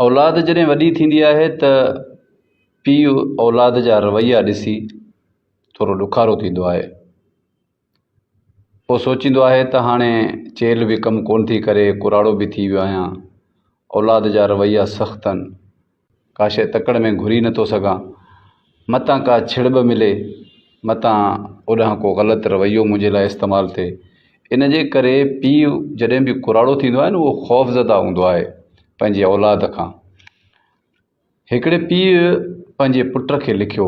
औलाद जॾहिं वॾी थींदी आहे त पीउ औलाद जा रवैया ॾिसी थोरो ॾुखारो थींदो आहे। पोइ सोचींदो आहे त हाणे चेल बि कमु कोन थी करे, कुराड़ो बि थी वियो आहियां, औलाद जा रवैया सख़्तु आहिनि, का शइ तकड़ में घुरी नथो सघां, मतां का छिड़ब मिले, मतां ओॾां को ग़लति रवैयो मुंहिंजे लाइ इस्तेमालु थिए। इन जे करे पीउ जॾहिं बि कुराड़ो थींदो आहे न, उहो ख़ौफ़ज़दा हूंदो आहे पंहिंजी औलाद खां। हिकिड़े पीउ पंहिंजे पुट खे लिखियो,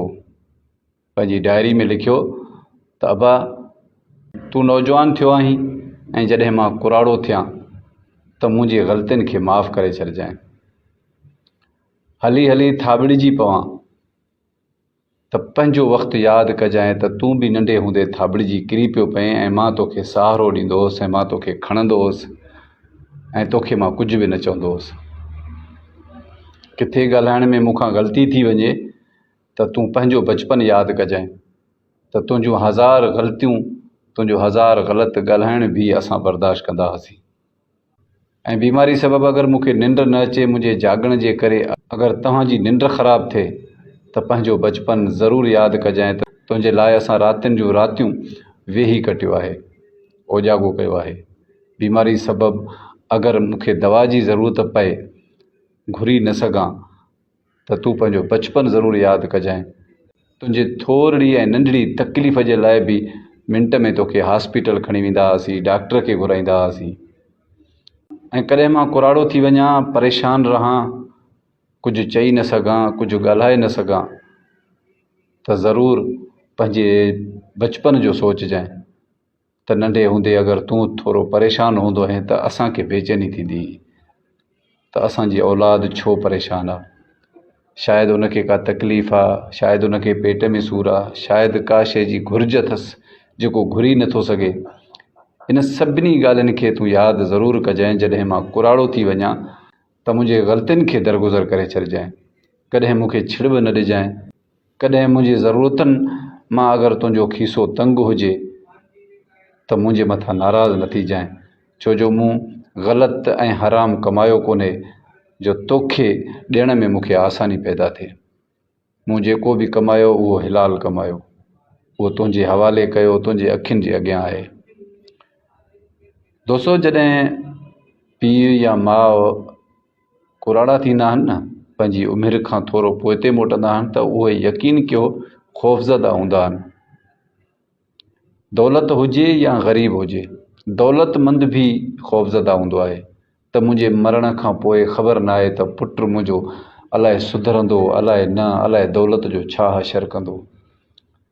पंहिंजी डायरी में लिखियो त अबा तूं नौजवान थियो आहीं ऐं जॾहिं मां कुराड़ो थियां त मुंहिंजी ग़लतियुनि खे माफ़ु करे छॾिजांइ। हली हली थाबड़िजी पवां त पंहिंजो वक़्तु यादि कजांइ त तूं बि नंढे हूंदे थाबड़िजी किरी पियो पएं ऐं मां तोखे सहारो ॾींदो हुउसि ऐं मां तोखे खणंदो हुउसि ऐं तोखे मां कुझु बि न चवंदो हुउसि। किथे ॻाल्हाइण में मूंखां ग़लती थी वञे त तूं पंहिंजो बचपन यादि कजांइ त तुंहिंजूं हज़ार ग़लतियूं, तुंहिंजो हज़ार ग़लति ॻाल्हाइण बि असां बर्दाश्त कंदा हुआसीं। ऐं बीमारी सबबु अगरि मूंखे निंड न अचे, मुंहिंजे जाॻण जे करे अगरि तव्हांजी निंड ख़राबु थिए त पंहिंजो बचपन ज़रूरु यादि कजांइ त तुंहिंजे लाइ असां रातियुनि जूं रातियूं वेही कटियो आहे, ओजागो कयो आहे। बीमारी सबबु अगरि मूंखे दवा जी ज़रूरत पए, घुरी न सघां, त तूं पंहिंजो बचपन ज़रूरु यादि कजांइ। तुंहिंजे थोरी ऐं नंढड़ी तकलीफ़ जे लाइ बि मिंट में तोखे हॉस्पिटल खणी वेंदा हुआसीं, डॉक्टर खे घुराईंदा हुआसीं। ऐं कॾहिं मां कुराड़ो थी वञा, परेशान रहां, कुझु चई न सघां, कुझु ॻाल्हाए न सघां, त ज़रूरु पंहिंजे बचपन जो सोचिजांइ त नंढे हूंदे अगरि तूं थोरो परेशान हूंदो आहे त असांखे बेचैनी थींदी त असांजी औलाद छो परेशान आहे। शायदि उनखे का तकलीफ़ आहे, शायदि उनखे पेट में सूरु आहे, शायदि का शइ जी घुरिज अथसि जेको घुरी नथो सघे। इन सभिनी ॻाल्हियुनि खे तूं यादि ज़रूरु कजांइ जॾहिं मां कुराड़ो थी वञा त मुंहिंजे ग़लतियुनि खे दरगुज़र करे छॾिजांइ। कॾहिं मूंखे छिड़ब न ॾिजांइ, कॾहिं मुंहिंजी ज़रूरतुनि मां अगरि तुंहिंजो खीसो तंग हुजे त मुंहिंजे मथां नाराज़ न थीजांइ, छो जो मूं ग़लति ऐं हराम कमायो कोन्हे जो तोखे ॾियण में मूंखे आसानी पैदा थिए। मूं जेको बि कमायो उहो हिलाल कमायो, उहो तुंहिंजे हवाले कयो, तुंहिंजे अखियुनि जे अॻियां आहे। दोस्तो, जॾहिं पीउ या माउ कुराड़ा थींदा आहिनि न, पंहिंजी उमिरि खां थोरो पोइते मोटंदा आहिनि त उहे यकीन कयो ख़ौफ़ज़दा हूंदा आहिनि। दौलत हुजे या ग़रीब हुजे, दौलतमंद बि ख़ौफ़ज़दा हूंदो आहे त मुंहिंजे मरण खां पोइ ख़बर न आहे त पुटु मुंहिंजो अलाए सुधरंदो, अलाए न, अलाए दौलत जो छा हशर कंदो,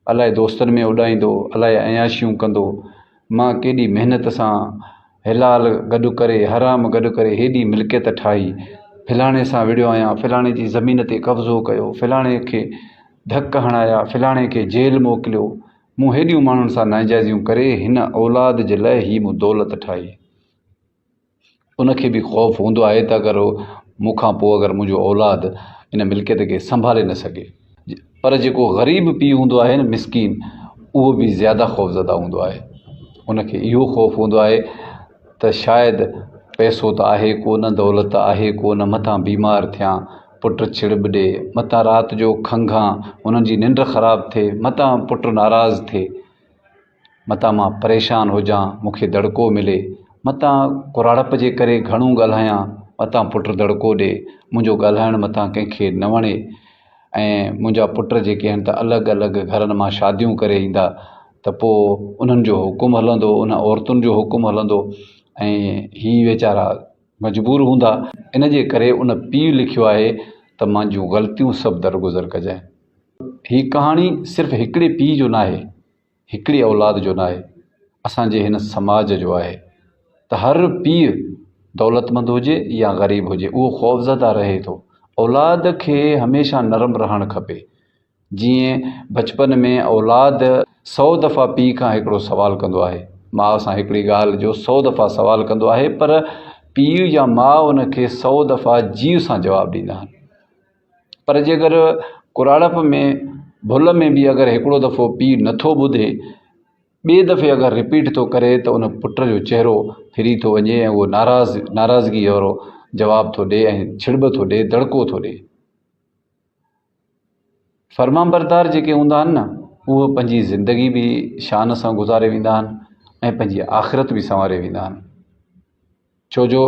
अलाए दोस्तनि में उॾाईंदो, अलाए अयाशियूं कंदो। मां केॾी महिनत सां हिलाल गॾु करे, हराम गॾु करे हेॾी मिल्कियत ठाही, फिलाणे सां विड़ियो आहियां, फिलाणे जी ज़मीन ते कब्ज़ो कयो, फिलाणे खे धक हणाया, फिलाणे खे जेल मोकिलियो। मूं हेॾियूं माण्हुनि सां नाजाइज़ियूं करे हिन औलाद जे लाइ ही मूं दौलत ठाही। उनखे बि ख़ौफ़ हूंदो आहे त अगरि मूंखां पोइ अगरि मुंहिंजो औलाद इन मिल्कियत खे संभाले न सघे। पर जेको ग़रीब पीउ हूंदो आहे न, मिसकीन, उहो बि ज़्यादा ख़ौफ़ज़दा हूंदो आहे। उनखे इहो ख़ौफ़ हूंदो आहे त शायदि पैसो त आहे कोन, दौलत आहे कोन, मथां बीमार थियां, पुटु छिड़ब ॾे, मथां राति जो खंघां, उन्हनि जी निंड ख़राबु थिए, मथां पुटु नाराज़ थिए, मथां मां परेशान हुजां, मूंखे दड़को मिले, मथां कुराड़प जे करे घणो ॻाल्हायां, मथां पुटु दड़को ॾे, मुंहिंजो ॻाल्हाइण मथां कंहिंखे न वणे, ऐं मुंहिंजा पुट जेके आहिनि त अलॻि अलॻि घरनि मां शादियूं करे ईंदा त पोइ उन्हनि जो हुकुम हलंदो, उन औरतुनि जो हुकुम हलंदो ऐं ही वीचारा मजबूर हूंदा। इन जे करे उन पीउ लिखियो आहे त मुंहिंजूं ग़लतियूं सभु दरगुज़र कजांइ। ही कहाणी सिर्फ़ु हिकिड़े पीउ जो न आहे, हिकिड़ी औलाद जो न आहे, असांजे हिन समाज जो आहे त हर पीउ दौलतमंद हुजे या ग़रीब हुजे, उहो ख़ौफ़ज़दा रहे थो। औलाद खे हमेशह नरम रहणु खपे। जीअं बचपन में औलाद 100 दफ़ा पीउ खां हिकिड़ो सुवालु कंदो आहे, माउ सां हिकिड़ी ॻाल्हि जो 100 दफ़ा सुवालु कंदो आहे, पर पीउ या माउ उनखे 100 दफ़ा जीउ सां जवाबु ॾींदा आहिनि। पर जेकर कुराड़प में, भुल में बि अगरि हिकिड़ो दफ़ो पीउ नथो ॿुधे, ॿिए दफ़े अगरि रिपीट थो करे त उन पुट जो चहिरो फिरी थो वञे ऐं उहो नाराज़गी वारो जवाब थो ॾे ऐं छिड़ब थो ॾे, दड़को थो ॾे। फरमाबरदार जेके हूंदा आहिनि न, उहे पंहिंजी ज़िंदगी बि शान सां गुज़ारे वेंदा आहिनि ऐं पंहिंजी आख़िरत बि संवारे वेंदा आहिनि। छो जो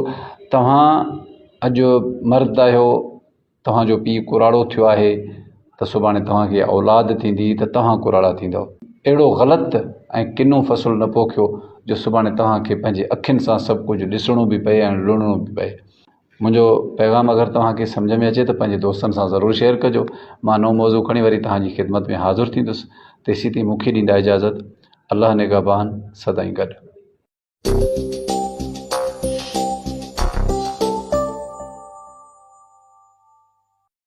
तव्हां अॼु मर्द आहियो, तव्हांजो पीउ कुराड़ो थियो आहे त सुभाणे तव्हांखे औलाद थींदी त तव्हां कुराड़ा थींदव। अहिड़ो ग़लति ऐं किनो फ़सुलु न पोखियो जो सुभाणे तव्हांखे पंहिंजे अखियुनि सां सभु कुझु ॾिसणो बि पए ऐं लुणणो बि पए। मुंहिंजो पैगाम अगरि तव्हांखे सम्झ में अचे त पंहिंजे दोस्तनि सां ज़रूरु शेयर कजो। मां नओं मौज़ू खणी वरी तव्हांजी ख़िदमत में हाज़िर थींदुसि। तेसीं ताईं मूंखे ॾींदा इजाज़त। अल्लाह निगहबान, सदाईं गॾु।